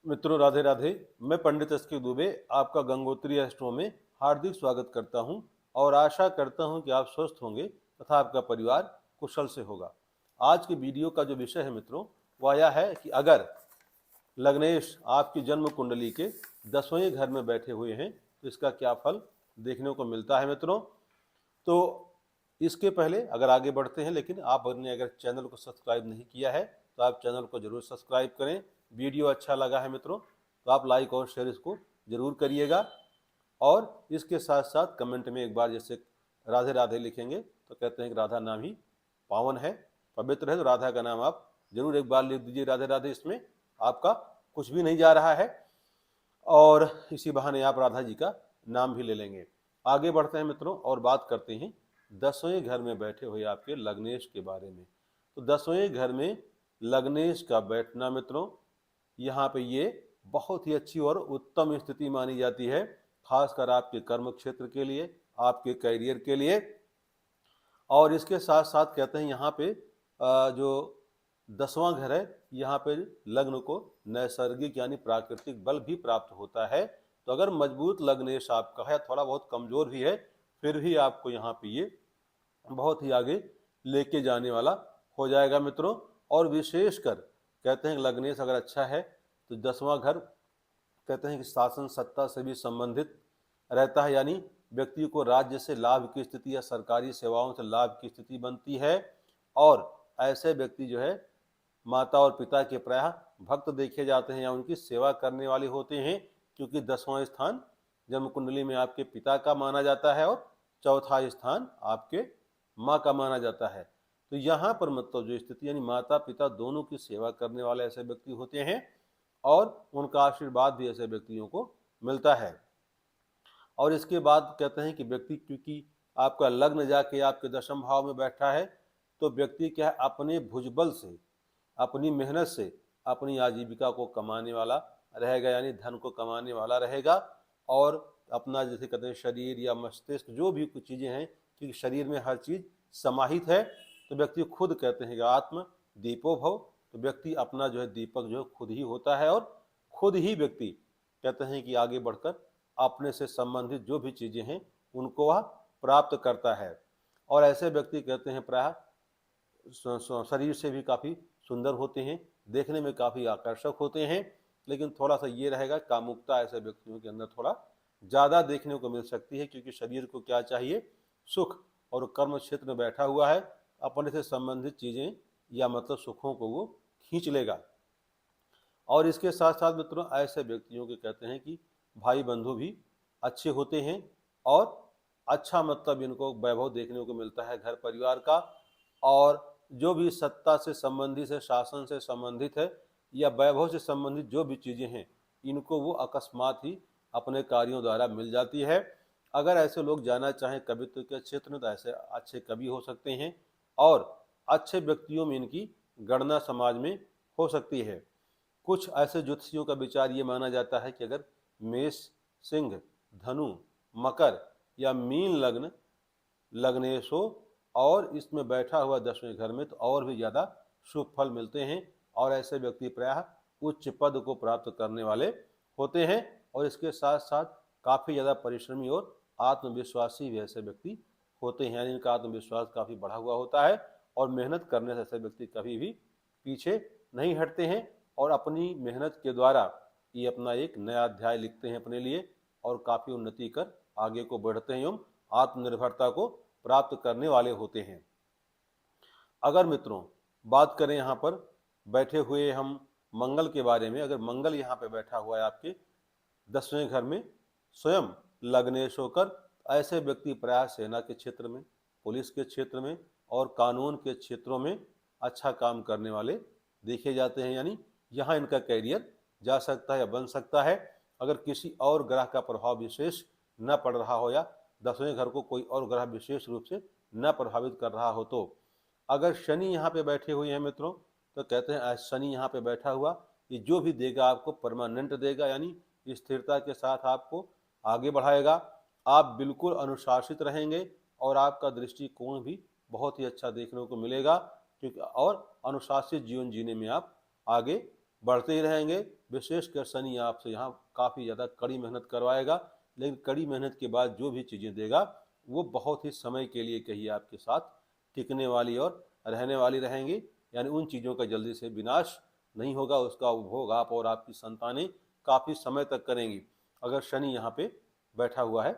मित्रों राधे राधे। मैं पंडित एस.के. दुबे आपका गंगोत्री एस्ट्रो में हार्दिक स्वागत करता हूं और आशा करता हूं कि आप स्वस्थ होंगे तथा आपका परिवार कुशल से होगा। आज के वीडियो का जो विषय है मित्रों वह यह है कि अगर लग्नेश आपकी जन्म कुंडली के 10वें घर में बैठे हुए हैं तो इसका क्या फल देखने को मिलता है मित्रों। तो इसके पहले अगर आगे बढ़ते हैं, लेकिन आपने अगर चैनल को सब्सक्राइब नहीं किया है तो आप चैनल को जरूर सब्सक्राइब करें। वीडियो अच्छा लगा है मित्रों तो आप लाइक और शेयर इसको जरूर करिएगा और इसके साथ साथ कमेंट में एक बार जैसे राधे राधे लिखेंगे तो कहते हैं कि राधा नाम ही पावन है, पवित्र है, तो राधा का नाम आप जरूर एक बार लिख दीजिए राधे राधे। इसमें आपका कुछ भी नहीं जा रहा है और इसी बहाने आप राधा जी का नाम भी ले लेंगे। आगे बढ़ते हैं मित्रों और बात करते हैं 10वें घर में बैठे हुए आपके लग्नेश के बारे में। तो 10वें घर में लग्नेश का बैठना मित्रों यहाँ पे ये बहुत ही अच्छी और उत्तम स्थिति मानी जाती है, खासकर आपके कर्म क्षेत्र के लिए, आपके करियर के लिए। और इसके साथ साथ कहते हैं यहाँ पे जो 10वां घर है यहाँ पे लग्न को नैसर्गिक यानी प्राकृतिक बल भी प्राप्त होता है। तो अगर मजबूत लग्नेश आपका है, थोड़ा बहुत कमजोर भी है, फिर भी आपको यहाँ पे ये बहुत ही आगे लेके जाने वाला हो जाएगा मित्रों। और विशेषकर कहते हैं लग्नेश अगर अच्छा है तो 10वां घर कहते हैं कि शासन सत्ता से भी संबंधित रहता है, यानी व्यक्ति को राज्य से लाभ की स्थिति या सरकारी सेवाओं से लाभ की स्थिति बनती है। और ऐसे व्यक्ति जो है माता और पिता के प्रायः भक्त देखे जाते हैं या उनकी सेवा करने वाले होते हैं, क्योंकि 10वां स्थान जन्म कुंडली में आपके पिता का माना जाता है और चौथा स्थान आपके माँ का माना जाता है। तो यहाँ पर मतलब जो स्थिति यानी माता पिता दोनों की सेवा करने वाले ऐसे व्यक्ति होते हैं और उनका आशीर्वाद भी ऐसे व्यक्तियों को मिलता है। और इसके बाद कहते हैं कि व्यक्ति क्योंकि आपका लग्न जाके आपके 10वें भाव में बैठा है तो व्यक्ति क्या है अपने भुजबल से, अपनी मेहनत से अपनी आजीविका को कमाने वाला रहेगा, यानी धन को कमाने वाला रहेगा। और अपना जैसे कहते हैं शरीर या मस्तिष्क जो भी कुछ चीज़ें हैं, क्योंकि शरीर में हर चीज़ समाहित है, तो व्यक्ति खुद कहते हैं कि आत्म दीपो भव, तो व्यक्ति अपना जो है दीपक जो है खुद ही होता है और खुद ही व्यक्ति कहते हैं कि आगे बढ़कर अपने से संबंधित जो भी चीज़ें हैं उनको वह प्राप्त करता है। और ऐसे व्यक्ति कहते हैं प्रायः शरीर से भी काफ़ी सुंदर होते हैं, देखने में काफ़ी आकर्षक होते हैं, लेकिन थोड़ा सा ये रहेगा कामुकता ऐसे व्यक्तियों के अंदर थोड़ा ज़्यादा देखने को मिल सकती है, क्योंकि शरीर को क्या चाहिए, सुख, और कर्म क्षेत्र में बैठा हुआ है, अपने से संबंधित चीज़ें या मतलब सुखों को वो खींच लेगा। और इसके साथ साथ मित्रों ऐसे व्यक्तियों के कहते हैं कि भाई बंधु भी अच्छे होते हैं और अच्छा मतलब इनको वैभव देखने को मिलता है घर परिवार का। और जो भी सत्ता से संबंधित है, शासन से संबंधित है या वैभव से संबंधित जो भी चीज़ें हैं, इनको वो अकस्मात ही अपने कार्यों द्वारा मिल जाती है। अगर ऐसे लोग जाना चाहें कवित्व के क्षेत्र में तो ऐसे अच्छे कवि हो सकते हैं और अच्छे व्यक्तियों में इनकी गणना समाज में हो सकती है। कुछ ऐसे ज्योतिषियों का विचार ये माना जाता है कि अगर मेष, सिंह, धनु, मकर या मीन लग्न लग्नेश हो और इसमें बैठा हुआ 10वें घर में तो और भी ज़्यादा शुभ फल मिलते हैं और ऐसे व्यक्ति प्रायः उच्च पद को प्राप्त करने वाले होते हैं। और इसके साथ साथ काफ़ी ज़्यादा परिश्रमी और आत्मविश्वासी भी ऐसे व्यक्ति होते हैं, यानी इनका आत्मविश्वास काफ़ी बढ़ा हुआ होता है और मेहनत करने से ऐसे व्यक्ति कभी भी पीछे नहीं हटते हैं और अपनी मेहनत के द्वारा ये अपना एक नया अध्याय लिखते हैं अपने लिए और काफ़ी उन्नति कर आगे को बढ़ते हैं एवं आत्मनिर्भरता को प्राप्त करने वाले होते हैं। अगर मित्रों बात करें यहाँ पर बैठे हुए हम मंगल के बारे में, अगर मंगल यहाँ पे बैठा हुआ है आपके 10वें घर में स्वयं लग्नेश होकर, ऐसे व्यक्ति प्रायः सेना के क्षेत्र में, पुलिस के क्षेत्र में और कानून के क्षेत्रों में अच्छा काम करने वाले देखे जाते हैं, यानी यहाँ इनका कैरियर जा सकता है या बन सकता है। अगर किसी और ग्रह का प्रभाव विशेष न पड़ रहा हो या 10वें घर को कोई और ग्रह विशेष रूप से न प्रभावित कर रहा हो, तो अगर शनि यहाँ पे बैठे हुए हैं मित्रों तो कहते हैं शनि यहाँ पे बैठा हुआ ये जो भी देगा आपको परमानेंट देगा, यानी स्थिरता के साथ आपको आगे बढ़ाएगा। आप बिल्कुल अनुशासित रहेंगे और आपका दृष्टिकोण भी बहुत ही अच्छा देखने को मिलेगा, क्योंकि और अनुशासित जीवन जीने में आप आगे बढ़ते ही रहेंगे। विशेषकर शनि आपसे यहाँ काफ़ी ज़्यादा कड़ी मेहनत करवाएगा, लेकिन कड़ी मेहनत के बाद जो भी चीज़ें देगा वो बहुत ही समय के लिए कहिए आपके साथ टिकने वाली और रहने वाली रहेंगी। यानी उन चीज़ों का जल्दी से विनाश नहीं होगा, उसका उपभोग आप और आपकी संतानें काफ़ी समय तक करेंगी। अगर शनि यहाँ पे बैठा हुआ है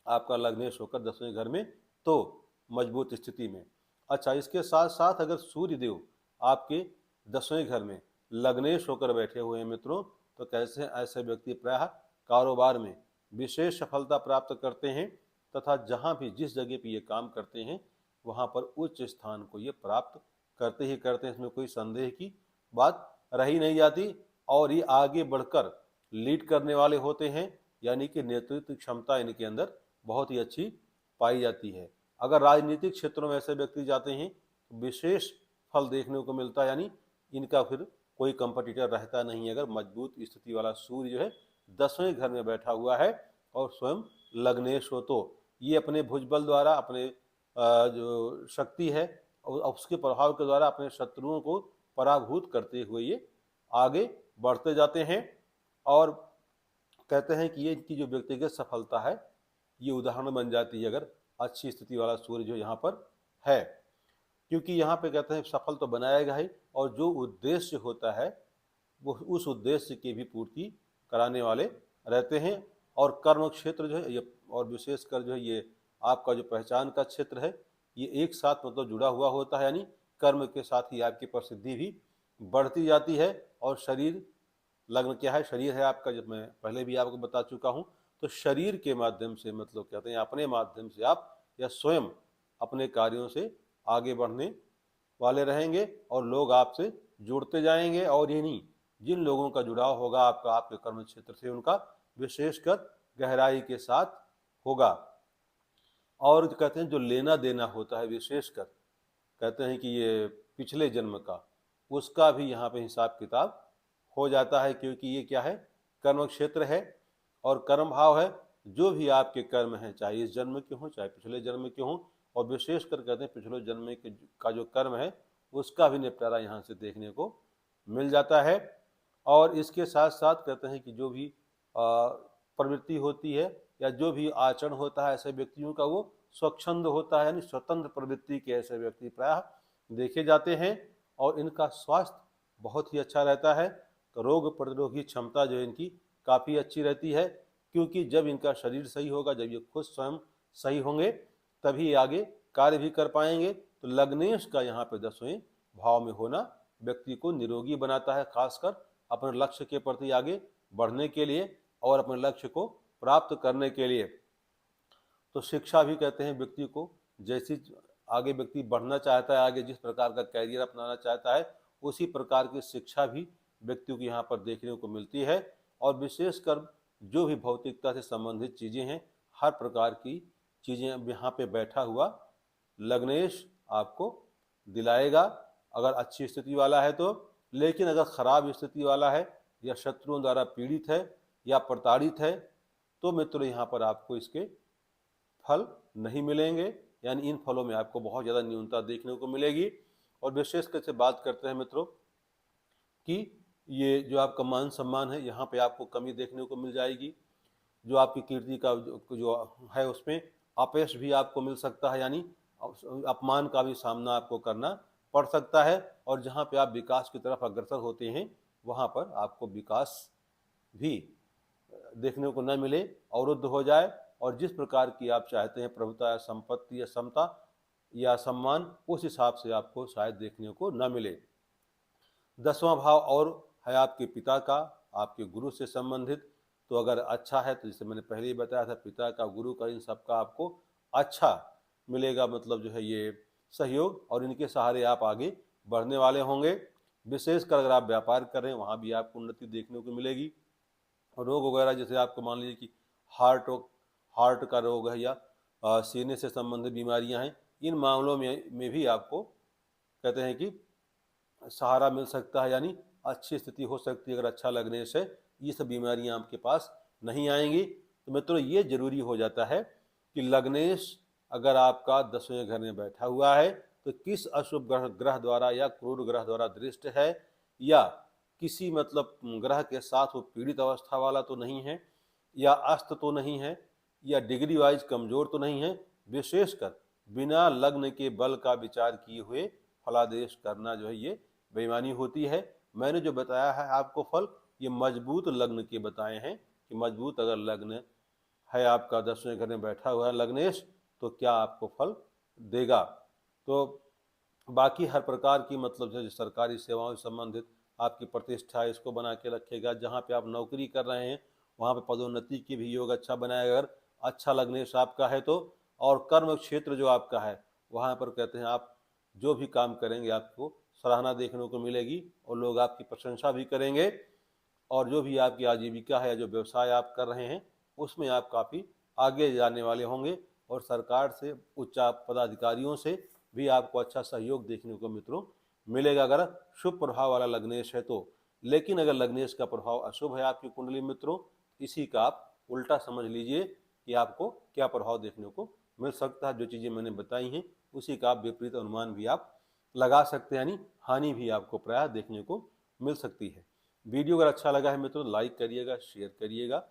आपका लग्नेश होकर 10वें घर में, तो मजबूत स्थिति में। अच्छा, इसके साथ साथ अगर सूर्य देव आपके 10वें घर में लग्नेश होकर बैठे हुए हैं मित्रों, तो कैसे ऐसे व्यक्ति प्रायः कारोबार में विशेष सफलता प्राप्त करते हैं तथा जहाँ भी जिस जगह पे ये काम करते हैं वहाँ पर उच्च स्थान को ये प्राप्त करते ही करते हैं, इसमें कोई संदेह की बात रही नहीं जाती। और ये आगे बढ़कर लीड करने वाले होते हैं, यानी कि नेतृत्व क्षमता इनके अंदर बहुत ही अच्छी पाई जाती है। अगर राजनीतिक क्षेत्रों में ऐसे व्यक्ति जाते हैं तो विशेष फल देखने को मिलता है, यानी इनका फिर कोई कंपटीटर रहता नहीं है। अगर मजबूत स्थिति वाला सूर्य जो है 10वें घर में बैठा हुआ है और स्वयं लग्नेश हो, तो ये अपने भुजबल द्वारा, अपने जो शक्ति है और उसके प्रभाव के द्वारा अपने शत्रुओं को पराभूत करते हुए ये आगे बढ़ते जाते हैं। और कहते हैं कि ये इनकी जो व्यक्तिगत सफलता है ये उदाहरण बन जाती है अगर अच्छी स्थिति वाला सूर्य जो यहाँ पर है, क्योंकि यहाँ पे कहते हैं सफल तो बनाएगा ही, और जो उद्देश्य होता है वो उस उद्देश्य की भी पूर्ति कराने वाले रहते हैं। और कर्म क्षेत्र जो है ये, और विशेषकर जो है ये आपका जो पहचान का क्षेत्र है, ये एक साथ मतलब जुड़ा हुआ होता है, यानी कर्म के साथ ही आपकी प्रसिद्धि भी बढ़ती जाती है। और शरीर लग्न क्या है, शरीर है आपका, जब मैं पहले भी आपको बता चुका हूँ। तो शरीर के माध्यम से मतलब कहते हैं अपने माध्यम से आप या स्वयं अपने कार्यों से आगे बढ़ने वाले रहेंगे और लोग आपसे जुड़ते जाएंगे। और ये नहीं, जिन लोगों का जुड़ाव होगा आपका आपके कर्म क्षेत्र से, उनका विशेषकर गहराई के साथ होगा। और कहते हैं जो लेना देना होता है विशेषकर, कहते हैं कि ये पिछले जन्म का, उसका भी यहाँ पे हिसाब किताब हो जाता है, क्योंकि ये क्या है, कर्म क्षेत्र है और कर्म भाव है। जो भी आपके कर्म हैं, चाहे इस जन्म के हों चाहे पिछले जन्म के हों, और विशेषकर कहते हैं पिछले जन्म का जो कर्म है उसका भी निपटारा यहाँ से देखने को मिल जाता है। और इसके साथ साथ कहते हैं कि जो भी प्रवृत्ति होती है या जो भी आचरण होता है ऐसे व्यक्तियों का, वो स्वच्छंद होता है, यानी स्वतंत्र प्रवृत्ति के ऐसे व्यक्ति प्रायः देखे जाते हैं। और इनका स्वास्थ्य बहुत ही अच्छा रहता है, तो रोग प्रतिरोधी क्षमता जो है इनकी काफ़ी अच्छी रहती है, क्योंकि जब इनका शरीर सही होगा, जब ये खुद स्वयं सही होंगे, तभी आगे कार्य भी कर पाएंगे। तो लग्नेश का यहाँ पे 10वें भाव में होना व्यक्ति को निरोगी बनाता है, खासकर अपने लक्ष्य के प्रति आगे बढ़ने के लिए और अपने लक्ष्य को प्राप्त करने के लिए। तो शिक्षा भी कहते हैं व्यक्ति को, जैसी आगे व्यक्ति बढ़ना चाहता है, आगे जिस प्रकार का कैरियर अपनाना चाहता है, उसी प्रकार की शिक्षा भी व्यक्ति को यहाँ पर देखने को मिलती है। और विशेषकर जो भी भौतिकता से संबंधित चीज़ें हैं, हर प्रकार की चीज़ें यहाँ पे बैठा हुआ लग्नेश आपको दिलाएगा, अगर अच्छी स्थिति वाला है तो। लेकिन अगर खराब स्थिति वाला है या शत्रुओं द्वारा पीड़ित है या प्रताड़ित है, तो मित्रों यहाँ पर आपको इसके फल नहीं मिलेंगे, यानी इन फलों में आपको बहुत ज़्यादा न्यूनता देखने को मिलेगी। और विशेषकर से बात करते हैं मित्रों कि ये जो आपका मान सम्मान है, यहाँ पे आपको कमी देखने को मिल जाएगी। जो आपकी कीर्ति का जो है उसमें अपयश भी आपको मिल सकता है, यानी अपमान का भी सामना आपको करना पड़ सकता है। और जहाँ पे आप विकास की तरफ अग्रसर होते हैं वहाँ पर आपको विकास भी देखने को न मिले, अवरुद्ध हो जाए। और जिस प्रकार की आप चाहते हैं प्रभुता या संपत्ति या समता या सम्मान, उस हिसाब से आपको शायद देखने को न मिले। 10वां भाव और है आपके पिता का, आपके गुरु से संबंधित। तो अगर अच्छा है तो जैसे मैंने पहले ही बताया था, पिता का, गुरु का, इन सब का आपको अच्छा मिलेगा, मतलब जो है ये सहयोग, और इनके सहारे आप आगे बढ़ने वाले होंगे। विशेषकर अगर आप व्यापार कर रहे हैं वहाँ भी आपको उन्नति देखने को मिलेगी। रोग वगैरह जैसे आपको मान लीजिए कि हार्ट का रोग है या सीने से संबंधित बीमारियां हैं, इन मामलों में भी आपको कहते हैं कि सहारा मिल सकता है, यानी अच्छी स्थिति हो सकती है अगर अच्छा लगने से ये सब बीमारियां आपके पास नहीं आएंगी। तो मित्रों ये जरूरी हो जाता है कि लग्नेश अगर आपका 10वें घर में बैठा हुआ है तो किस अशुभ ग्रह द्वारा या क्रूर ग्रह द्वारा दृष्ट है, या किसी मतलब ग्रह के साथ वो पीड़ित अवस्था वाला तो नहीं है, या अस्त तो नहीं है, या डिग्री वाइज कमजोर तो नहीं है। विशेषकर बिना लग्न के बल का विचार किए हुए फलादेश करना जो है ये बेईमानी होती है। मैंने जो बताया है आपको फल, ये मजबूत लग्न के बताए हैं कि मजबूत अगर लग्न है आपका 10वें घर में बैठा हुआ है लग्नेश, तो क्या आपको फल देगा। तो बाकी हर प्रकार की मतलब जो सरकारी सेवाओं से संबंधित आपकी प्रतिष्ठा इसको बना के रखेगा। जहाँ पे आप नौकरी कर रहे हैं वहाँ पे पदोन्नति की भी योग अच्छा बनाएगा अगर अच्छा लग्नेश आपका है तो। और कर्म क्षेत्र जो आपका है वहाँ पर कहते हैं आप जो भी काम करेंगे आपको सराहना देखने को मिलेगी और लोग आपकी प्रशंसा भी करेंगे। और जो भी आपकी आजीविका है, जो व्यवसाय आप कर रहे हैं, उसमें आप काफ़ी आगे जाने वाले होंगे और सरकार से उच्च पदाधिकारियों से भी आपको अच्छा सहयोग देखने को मित्रों मिलेगा अगर शुभ प्रभाव वाला लग्नेश है तो। लेकिन अगर लग्नेश का प्रभाव अशुभ है आपकी कुंडली मित्रों, इसी का आप उल्टा समझ लीजिए कि आपको क्या प्रभाव देखने को मिल सकता है। जो चीज़ें मैंने बताई हैं उसी का आप विपरीत अनुमान भी आप लगा सकते हैं, यानी हानि भी आपको प्रायः देखने को मिल सकती है। वीडियो अगर अच्छा लगा है मित्रों लाइक करिएगा, शेयर करिएगा,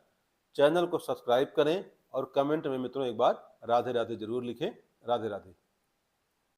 चैनल को सब्सक्राइब करें और कमेंट में मित्रों एक बार राधे राधे जरूर लिखें। राधे राधे।